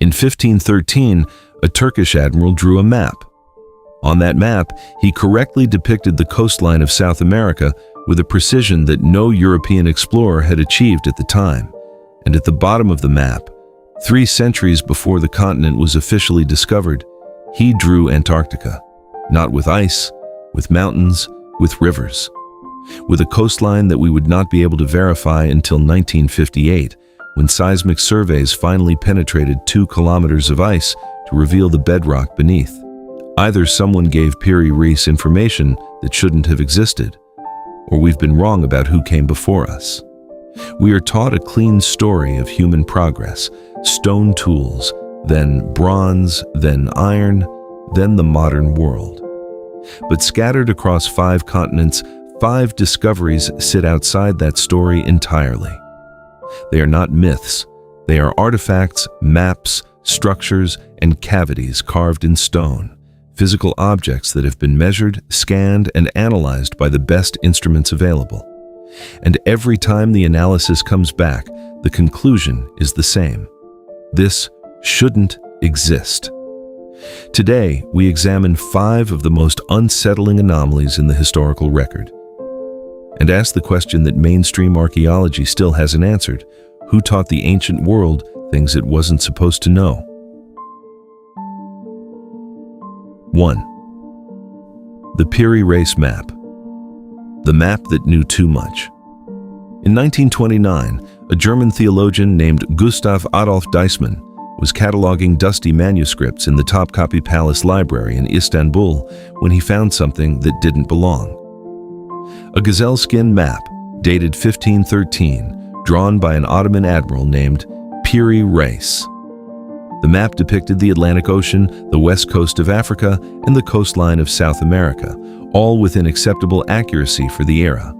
In 1513, a Turkish admiral drew a map. On that map, he correctly depicted the coastline of South America with a precision that no European explorer had achieved at the time. And at the bottom of the map, 3 centuries before the continent was officially discovered, he drew Antarctica, not with ice, with mountains, with rivers, with a coastline that we would not be able to verify until 1958, when seismic surveys finally penetrated 2 kilometers of ice to reveal the bedrock beneath. Either someone gave Piri Reis information that shouldn't have existed, or we've been wrong about who came before us. We are taught a clean story of human progress, stone tools, then bronze, then iron, then the modern world. But scattered across 5 continents, 5 discoveries sit outside that story entirely. They are not myths. They are artifacts, maps, structures, and cavities carved in stone, physical objects that have been measured, scanned, and analyzed by the best instruments available. And every time the analysis comes back, the conclusion is the same. This shouldn't exist. Today, we examine 5 of the most unsettling anomalies in the historical record, and ask the question that mainstream archaeology still hasn't answered: who taught the ancient world things it wasn't supposed to know? 1. The Piri Reis map. The map that knew too much. In 1929, a German theologian named Gustav Adolf Deissmann was cataloging dusty manuscripts in the Topkapi Palace Library in Istanbul when he found something that didn't belong. A gazelle skin map, dated 1513, drawn by an Ottoman admiral named Piri Reis. The map depicted the Atlantic Ocean, the west coast of Africa, and the coastline of South America, all within acceptable accuracy for the era.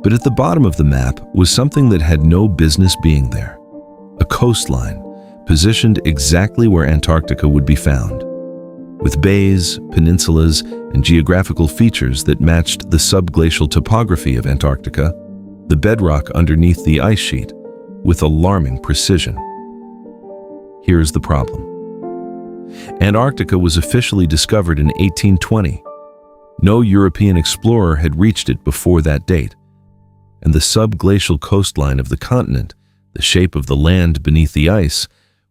But at the bottom of the map was something that had no business being there: a coastline, positioned exactly where Antarctica would be found, with bays, peninsulas, and geographical features that matched the subglacial topography of Antarctica, the bedrock underneath the ice sheet, with alarming precision. Here's the problem. Antarctica was officially discovered in 1820. No European explorer had reached it before that date, and the subglacial coastline of the continent, the shape of the land beneath the ice,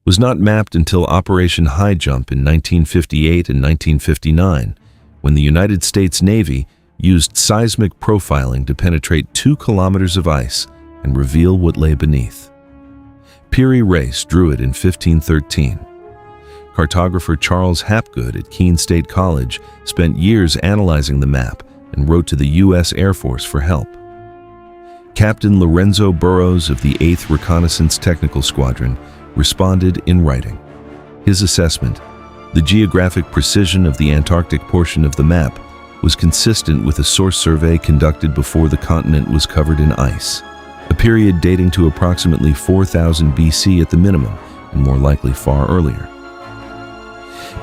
was not mapped until Operation High Jump in 1958 and 1959, when the United States Navy used seismic profiling to penetrate 2 kilometers of ice and reveal what lay beneath. Piri Reis drew it in 1513. Cartographer Charles Hapgood at Keene State College spent years analyzing the map and wrote to the U.S. Air Force for help. Captain Lorenzo Burrows of the 8th Reconnaissance Technical Squadron responded in writing. His assessment: the geographic precision of the Antarctic portion of the map was consistent with a source survey conducted before the continent was covered in ice, a period dating to approximately 4000 BC at the minimum, and more likely far earlier.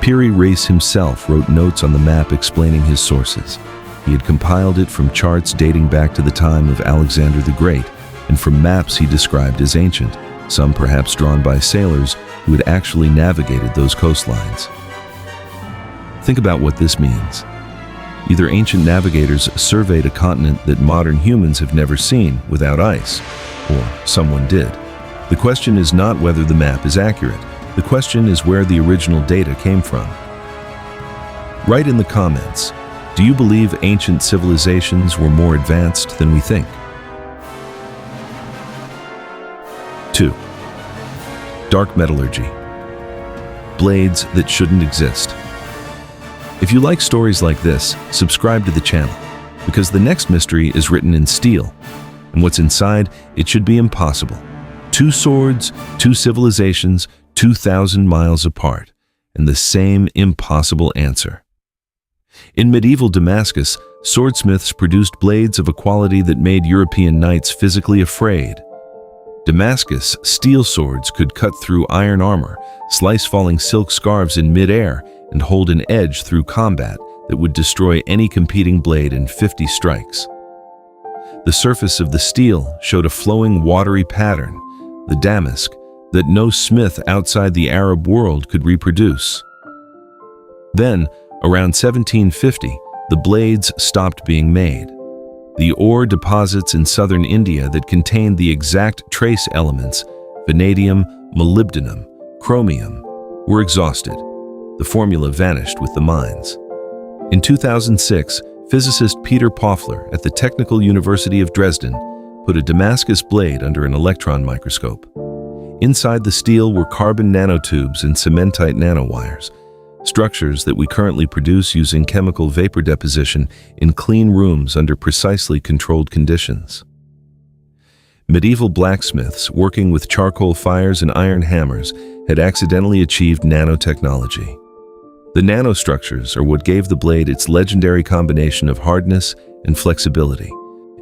Piri Reis himself wrote notes on the map explaining his sources. He had compiled it from charts dating back to the time of Alexander the Great, and from maps he described as ancient, some perhaps drawn by sailors who had actually navigated those coastlines. Think about what this means. Either ancient navigators surveyed a continent that modern humans have never seen without ice, or someone did. The question is not whether the map is accurate. The question is where the original data came from. Write in the comments, do you believe ancient civilizations were more advanced than we think? 2. Dark metallurgy. Blades that shouldn't exist. If you like stories like this, subscribe to the channel, because the next mystery is written in steel, and what's inside, it should be impossible. 2 swords, 2 civilizations, 2,000 miles apart, and the same impossible answer. In medieval Damascus, swordsmiths produced blades of a quality that made European knights physically afraid. Damascus steel swords could cut through iron armor, slice falling silk scarves in mid-air, and hold an edge through combat that would destroy any competing blade in 50 strikes. The surface of the steel showed a flowing watery pattern, the damask, that no smith outside the Arab world could reproduce. Then, around 1750, the blades stopped being made. The ore deposits in southern India that contained the exact trace elements, vanadium, molybdenum, chromium, were exhausted. The formula vanished with the mines. In 2006, physicist Peter Pofler at the Technical University of Dresden put a Damascus blade under an electron microscope. Inside the steel were carbon nanotubes and cementite nanowires, structures that we currently produce using chemical vapor deposition in clean rooms under precisely controlled conditions. Medieval blacksmiths working with charcoal fires and iron hammers had accidentally achieved nanotechnology. The nanostructures are what gave the blade its legendary combination of hardness and flexibility,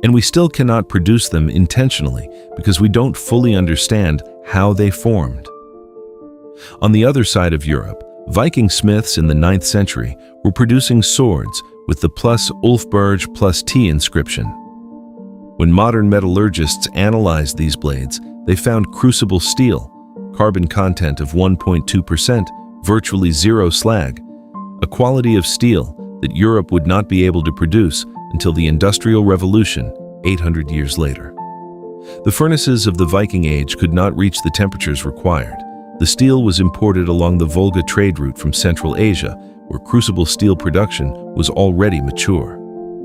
and we still cannot produce them intentionally because we don't fully understand how they formed. On the other side of Europe, Viking smiths in the 9th century were producing swords with the plus Ulfberg plus T inscription. When modern metallurgists analyzed these blades, they found crucible steel, carbon content of 1.2%, virtually zero slag, a quality of steel that Europe would not be able to produce until the Industrial Revolution 800 years later. The furnaces of the Viking Age could not reach the temperatures required. The steel was imported along the Volga trade route from Central Asia, where crucible steel production was already mature.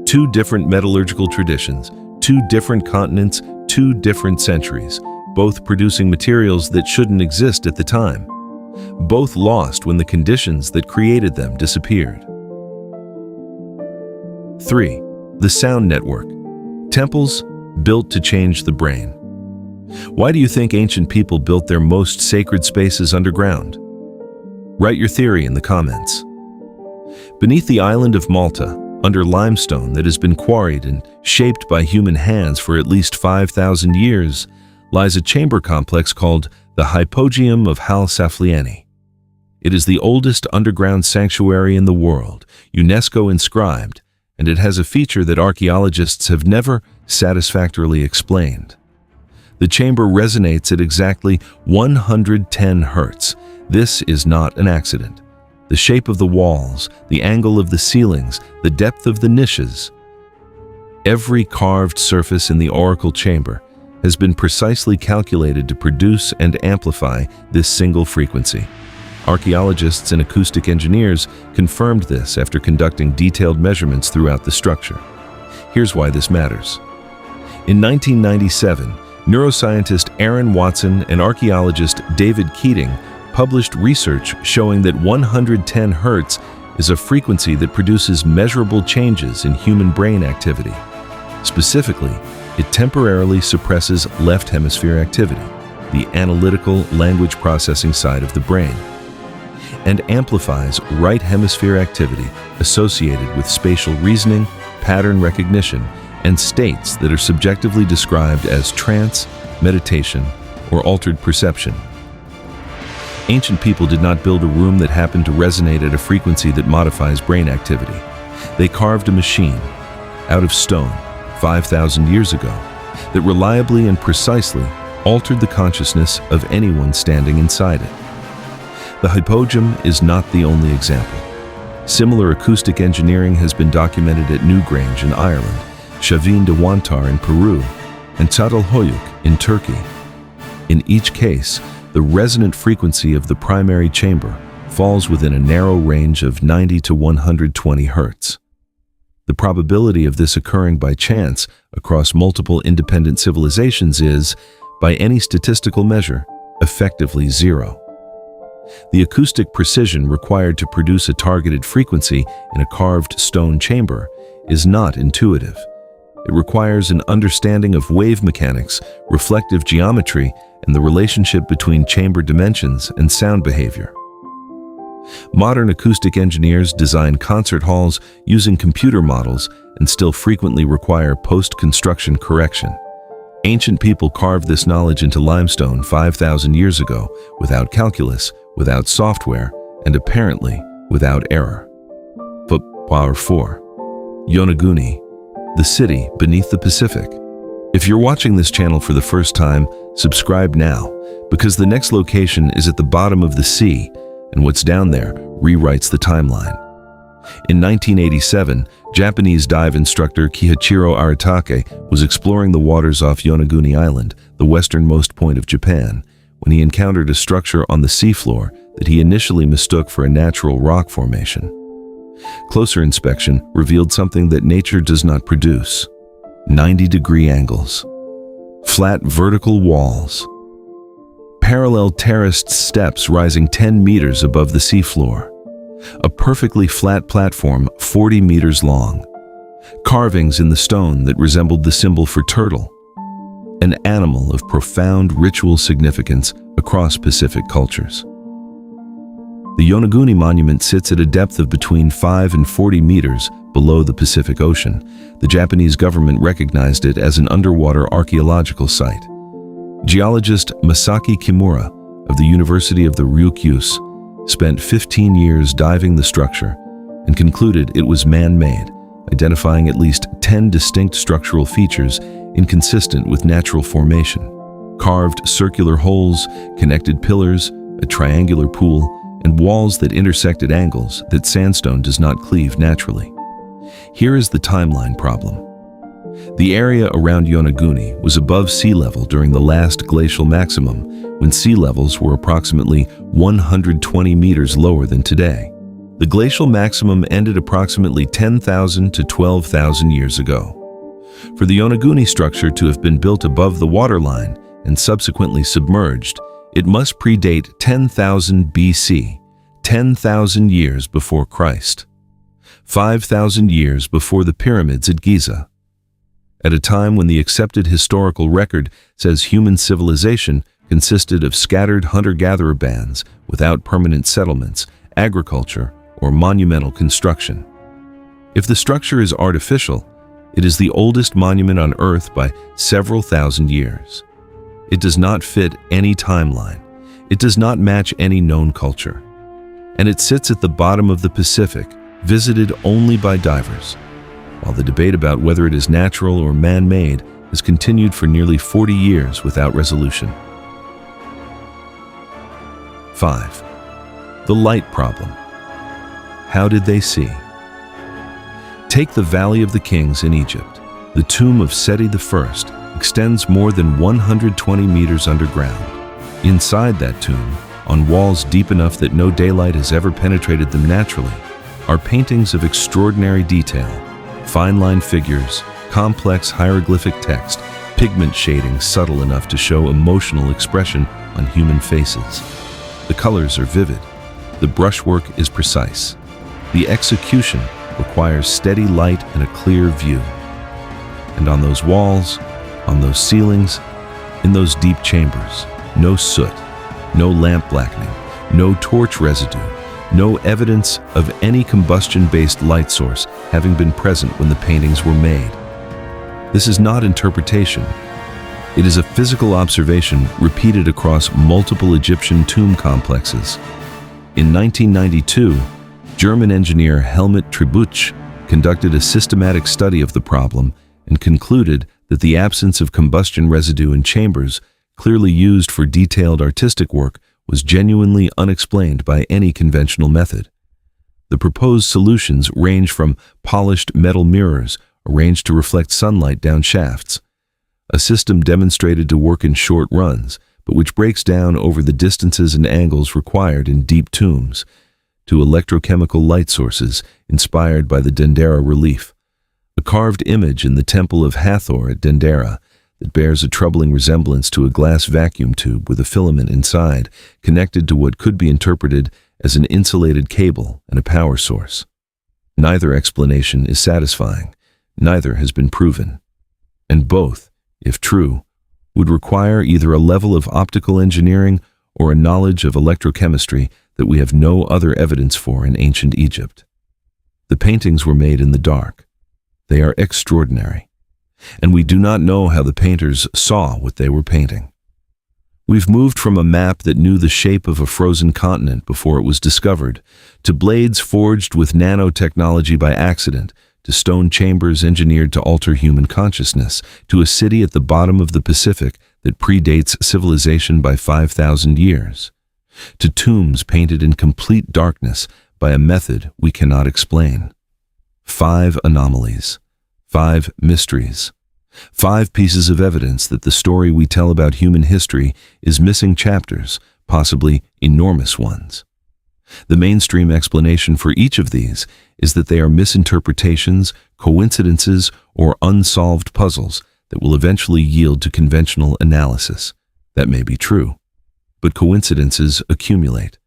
Two different metallurgical traditions, two different continents, two different centuries, both producing materials that shouldn't exist at the time. Both lost when the conditions that created them disappeared. 3. The sound network. Temples built to change the brain. Why do you think ancient people built their most sacred spaces underground? Write your theory in the comments. Beneath the island of Malta, under limestone that has been quarried and shaped by human hands for at least 5,000 years, lies a chamber complex called the Hypogeum of Hal Saflieni. It is the oldest underground sanctuary in the world, UNESCO inscribed, and it has a feature that archaeologists have never satisfactorily explained. The chamber resonates at exactly 110 Hz. This is not an accident. The shape of the walls, the angle of the ceilings, the depth of the niches. Every carved surface in the oracle chamber has been precisely calculated to produce and amplify this single frequency. Archaeologists and acoustic engineers confirmed this after conducting detailed measurements throughout the structure. Here's why this matters. In 1997, neuroscientist Aaron Watson and archaeologist David Keating published research showing that 110 Hz is a frequency that produces measurable changes in human brain activity. Specifically, it temporarily suppresses left hemisphere activity, the analytical language processing side of the brain, and amplifies right hemisphere activity associated with spatial reasoning, pattern recognition, and states that are subjectively described as trance, meditation, or altered perception. Ancient people did not build a room that happened to resonate at a frequency that modifies brain activity. They carved a machine out of stone 5,000 years ago that reliably and precisely altered the consciousness of anyone standing inside it. The Hypogeum is not the only example. Similar acoustic engineering has been documented at Newgrange in Ireland, Chavin de Huantar in Peru, and Çatalhöyük in Turkey. In each case, the resonant frequency of the primary chamber falls within a narrow range of 90 to 120 Hz. The probability of this occurring by chance across multiple independent civilizations is, by any statistical measure, effectively zero. The acoustic precision required to produce a targeted frequency in a carved stone chamber is not intuitive. It requires an understanding of wave mechanics, reflective geometry, and the relationship between chamber dimensions and sound behavior. Modern acoustic engineers design concert halls using computer models and still frequently require post-construction correction. Ancient people carved this knowledge into limestone 5,000 years ago without calculus, without software, and apparently without error. Power 4. Yonaguni, the city beneath the Pacific. If you're watching this channel for the first time, subscribe now, because the next location is at the bottom of the sea, and what's down there rewrites the timeline. In 1987, Japanese dive instructor Kihachiro Aratake was exploring the waters off Yonaguni Island, the westernmost point of Japan, when he encountered a structure on the seafloor that he initially mistook for a natural rock formation. Closer inspection revealed something that nature does not produce: 90-degree angles, flat vertical walls, parallel terraced steps rising 10 meters above the seafloor, a perfectly flat platform 40 meters long, carvings in the stone that resembled the symbol for turtle, an animal of profound ritual significance across Pacific cultures. The Yonaguni Monument sits at a depth of between 5 and 40 meters below the Pacific Ocean. The Japanese government recognized it as an underwater archaeological site. Geologist Masaki Kimura of the University of the Ryukyus spent 15 years diving the structure and concluded it was man-made, identifying at least 10 distinct structural features inconsistent with natural formation: carved circular holes, connected pillars, a triangular pool, and walls that intersect at angles that sandstone does not cleave naturally. Here is the timeline problem. The area around Yonaguni was above sea level during the last glacial maximum, when sea levels were approximately 120 meters lower than today. The glacial maximum ended approximately 10,000 to 12,000 years ago. For the Yonaguni structure to have been built above the waterline and subsequently submerged, it must predate 10,000 BC, 10,000 years before Christ, 5,000 years before the pyramids at Giza. At a time when the accepted historical record says human civilization consisted of scattered hunter-gatherer bands without permanent settlements, agriculture, or monumental construction. If the structure is artificial, it is the oldest monument on Earth by several thousand years. It does not fit any timeline. It does not match any known culture. And it sits at the bottom of the Pacific, visited only by divers, while the debate about whether it is natural or man-made has continued for nearly 40 years without resolution. 5. The light problem. How did they see? Take the Valley of the Kings in Egypt. The tomb of Seti I extends more than 120 meters underground. Inside that tomb, on walls deep enough that no daylight has ever penetrated them naturally, are paintings of extraordinary detail: fine-line figures, complex hieroglyphic text, pigment shading subtle enough to show emotional expression on human faces. The colors are vivid. The brushwork is precise. The execution requires steady light and a clear view. And on those walls, on those ceilings, in those deep chambers, no soot, no lamp blackening, no torch residue, no evidence of any combustion-based light source having been present when the paintings were made. This is not interpretation. It is a physical observation repeated across multiple Egyptian tomb complexes. In 1992, German engineer Helmut Trebuch conducted a systematic study of the problem and concluded that the absence of combustion residue in chambers clearly used for detailed artistic work was genuinely unexplained by any conventional method. The proposed solutions range from polished metal mirrors arranged to reflect sunlight down shafts, a system demonstrated to work in short runs, but which breaks down over the distances and angles required in deep tombs, to electrochemical light sources inspired by the Dendera relief, a carved image in the Temple of Hathor at Dendera that bears a troubling resemblance to a glass vacuum tube with a filament inside, connected to what could be interpreted as an insulated cable and a power source. Neither explanation is satisfying. Neither has been proven. And both, if true, would require either a level of optical engineering or a knowledge of electrochemistry that we have no other evidence for in ancient Egypt. The paintings were made in the dark. They are extraordinary, and we do not know how the painters saw what they were painting. We've moved from a map that knew the shape of a frozen continent before it was discovered, to blades forged with nanotechnology by accident, to stone chambers engineered to alter human consciousness, to a city at the bottom of the Pacific that predates civilization by 5,000 years, to tombs painted in complete darkness by a method we cannot explain. 5 anomalies, 5 mysteries, 5 pieces of evidence that the story we tell about human history is missing chapters, possibly enormous ones. The mainstream explanation for each of these is that they are misinterpretations, coincidences, or unsolved puzzles that will eventually yield to conventional analysis. That may be true, but coincidences accumulate.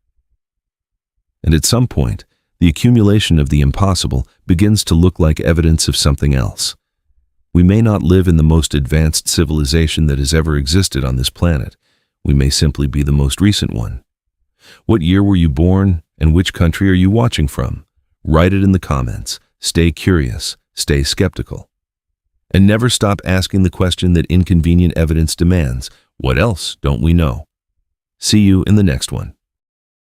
And at some point, the accumulation of the impossible begins to look like evidence of something else. We may not live in the most advanced civilization that has ever existed on this planet. We may simply be the most recent one. What year were you born, and which country are you watching from? Write it in the comments. Stay curious, stay skeptical. And never stop asking the question that inconvenient evidence demands: what else don't we know? See you in the next one.